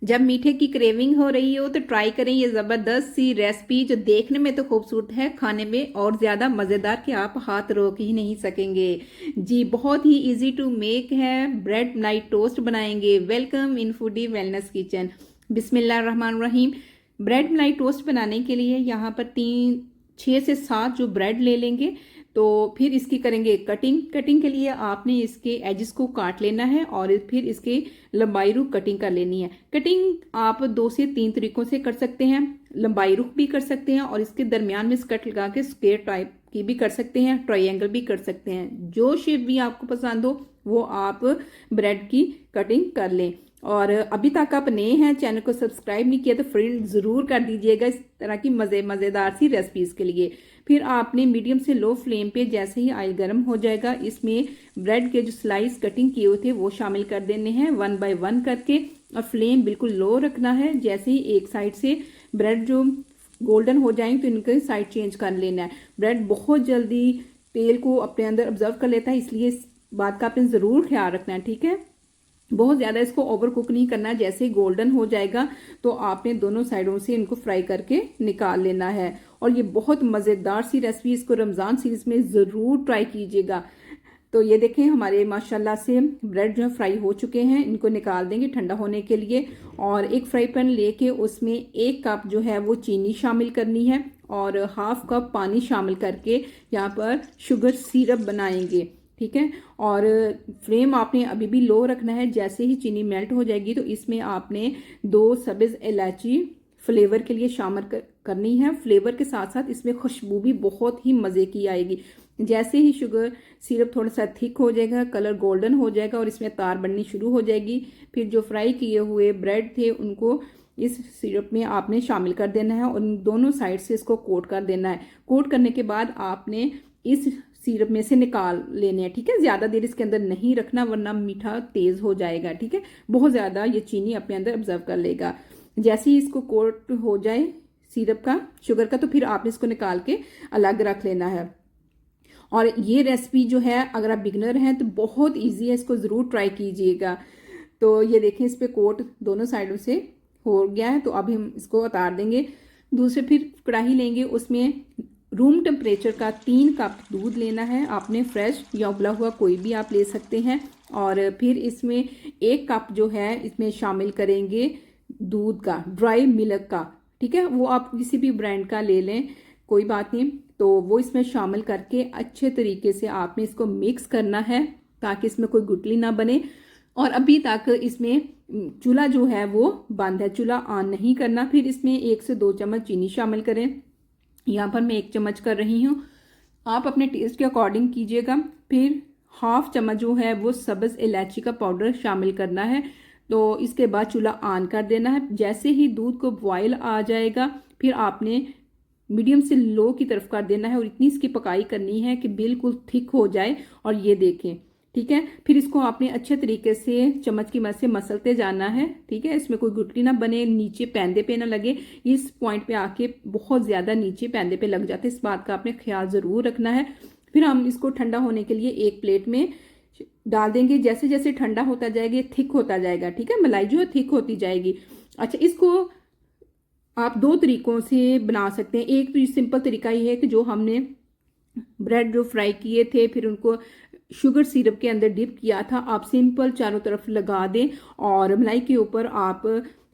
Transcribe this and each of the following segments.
जब मीठे की क्रेविंग हो रही हो तो ट्राई करें ये ज़बरदस्त सी रेसिपी, जो देखने में तो खूबसूरत है, खाने में और ज़्यादा मज़ेदार कि आप हाथ रोक ही नहीं सकेंगे। जी, बहुत ही इजी टू मेक है। ब्रेड मलाई टोस्ट बनाएंगे। Welcome in foodie wellness kitchen. Bismillah Rahman Rahim. Bread मलाई टोस्ट बनाने के लिए यहाँ पर 6 से 7 जो ब्रेड ले लेंगे। तो फिर इसकी करेंगे कटिंग। कटिंग के लिए आपने इसके एजेस को काट लेना है और फिर इसके लंबाई रुख कटिंग कर लेनी है। कटिंग आप 2 से 3 तरीकों से कर सकते हैं। लंबाई रुख भी कर सकते हैं और इसके दरमियान में स्कर्ट लगा के स्क्वायर टाइप की भी कर सकते हैं, ट्रायंगल भी कर सकते हैं। जो शेप भी आपको पसंद हो वो आप ब्रेड की कटिंग कर लें। और अभी तक आप नए हैं, चैनल को सब्सक्राइब नहीं किया तो फ्रेंड ज़रूर कर दीजिएगा इस तरह की मज़ेदार सी रेसिपीज़ के लिए। फिर आपने मीडियम से लो फ्लेम पे जैसे ही ऑयल गर्म हो जाएगा, इसमें ब्रेड के जो स्लाइस कटिंग किए हुए थे वो शामिल कर देने हैं 1 बाय 1 करके। और फ्लेम बिल्कुल लो रखना है। जैसे ही एक साइड से ब्रेड जो गोल्डन हो जाएंगे तो इनके साइड चेंज कर लेना है। ब्रेड बहुत जल्दी तेल को अपने अंदर ऑब्जर्व कर लेता है, इसलिए इस बात का आपने ज़रूर ख्याल रखना है, ठीक है। बहुत ज़्यादा इसको ओवर कुक नहीं करना। जैसे ही गोल्डन हो जाएगा तो आपने दोनों साइडों से इनको फ्राई करके निकाल लेना है। और ये बहुत मज़ेदार सी रेसिपी, इसको रमज़ान सीरीज में ज़रूर ट्राई कीजिएगा। तो ये देखें हमारे माशाल्लाह से ब्रेड जो है फ्राई हो चुके हैं। इनको निकाल देंगे ठंडा होने के लिए। और एक फ्राई पैन लेके उसमें 1 कप जो है वो चीनी शामिल करनी है और 1/2 कप पानी शामिल करके यहाँ पर शुगर सिरप बनाएंगे, ठीक है। और फ्लेम आपने अभी भी लो रखना है। जैसे ही चीनी मेल्ट हो जाएगी तो इसमें आपने 2 सब्ज़ इलायची फ्लेवर के लिए शामिल करनी है। फ्लेवर के साथ साथ इसमें खुशबू भी बहुत ही मज़े की आएगी। जैसे ही शुगर सिरप थोड़ा सा थिक हो जाएगा, कलर गोल्डन हो जाएगा और इसमें तार बननी शुरू हो जाएगी, फिर जो फ्राई किए हुए ब्रेड थे उनको इस सिरप में आपने शामिल कर देना है और दोनों साइड से इसको कोट कर देना है। कोट करने के बाद आपने इस सिरप में से निकाल लेने हैं, ठीक है। ज़्यादा देर इसके अंदर नहीं रखना वरना मीठा तेज़ हो जाएगा, ठीक है। बहुत ज़्यादा ये चीनी अपने अंदर ऑब्जर्व कर लेगा। जैसे ही इसको कोट हो जाए सिरप का, शुगर का, तो फिर आपने इसको निकाल के अलग रख लेना है। और ये रेसिपी जो है अगर आप बिगनर हैं तो बहुत इजी है, इसको ज़रूर ट्राई कीजिएगा। तो ये देखें इस पर कोट दोनों साइडों से हो गया है। तो अभी हम इसको उतार देंगे। दूसरे फिर कढ़ाई लेंगे, उसमें रूम टेम्परेचर का 3 कप दूध लेना है। आपने फ्रेश या उबला हुआ कोई भी आप ले सकते हैं। और फिर इसमें 1 कप जो है इसमें शामिल करेंगे दूध का, ड्राई मिल्क का, ठीक है। वो आप किसी भी ब्रांड का ले लें, कोई बात नहीं। तो वो इसमें शामिल करके अच्छे तरीके से आपने इसको मिक्स करना है ताकि इसमें कोई गुठली ना बने। और अभी तक इसमें चूल्हा जो है वो बंद है, चूल्हा ऑन नहीं करना। फिर इसमें 1 से 2 चम्मच चीनी शामिल करें। यहाँ पर मैं 1 चम्मच कर रही हूँ, आप अपने टेस्ट के अकॉर्डिंग कीजिएगा। फिर 1/2 चम्मच जो है वो सब्ज़ इलायची का पाउडर शामिल करना है। तो इसके बाद चूल्हा ऑन कर देना है। जैसे ही दूध को बॉयल आ जाएगा फिर आपने मीडियम से लो की तरफ कर देना है और इतनी इसकी पकाई करनी है कि बिल्कुल थिक हो जाए। और ये देखें, ठीक है। फिर इसको आपने अच्छे तरीके से चम्मच की मदद से मसलते जाना है, ठीक है। इसमें कोई गुठली ना बने, नीचे पैंदे पे ना लगे। इस पॉइंट पे आके बहुत ज़्यादा नीचे पैंदे पे लग जाते हैं, इस बात का आपने ख्याल ज़रूर रखना है। फिर हम इसको ठंडा होने के लिए एक प्लेट में डाल देंगे। जैसे जैसे ठंडा होता जाएगा थिक होता जाएगा, ठीक है। मलाई जो है थिक होती जाएगी। अच्छा, इसको आप 2 तरीकों से बना सकते हैं। एक तो सिंपल तरीका ये है कि जो हमने ब्रेड जो फ्राई किए थे फिर उनको शुगर सिरप के अंदर डिप किया था, आप सिंपल चारों तरफ लगा दें और मलाई के ऊपर आप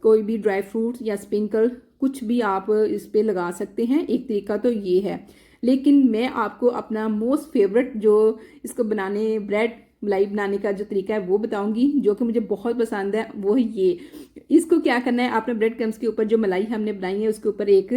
कोई भी ड्राई फ्रूट्स या स्प्रिंकल कुछ भी आप इस पे लगा सकते हैं। एक तरीका तो ये है। लेकिन मैं आपको अपना मोस्ट फेवरेट जो इसको बनाने, ब्रेड मलाई बनाने का जो तरीका है वो बताऊंगी, जो कि मुझे बहुत पसंद है। वो है ये, इसको क्या करना है, आपने ब्रेड क्रम्स के ऊपर जो मलाई हमने बनाई है उसके ऊपर एक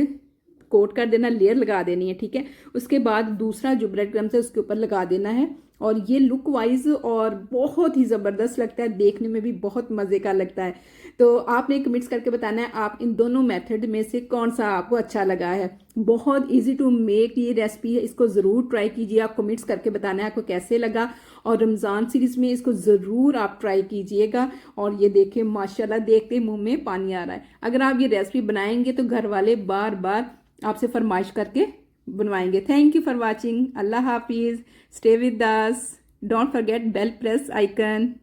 कोट कर देना, लेयर लगा देनी है, ठीक है। उसके बाद दूसरा जो ब्रेड क्रम्स है उसके ऊपर लगा देना है। और ये लुक वाइज और बहुत ही ज़बरदस्त लगता है, देखने में भी बहुत मज़े का लगता है। तो आपने कमेंट्स करके बताना है आप इन दोनों मेथड में से कौन सा आपको अच्छा लगा है। बहुत इजी टू मेक ये रेसिपी है, इसको ज़रूर ट्राई कीजिए। आप कमेंट्स करके बताना है आपको कैसे लगा। और रमज़ान सीरीज़ में इसको ज़रूर आप ट्राई कीजिएगा। और ये देखें माशाल्लाह, देखते मुंह में पानी आ रहा है। अगर आप ये रेसिपी बनाएंगे तो घर वाले बार बार आपसे फरमाइश करके बनवाएंगे। Thank you for watching. अल्लाह हाफिज़। Stay with us. Don't forget bell press icon.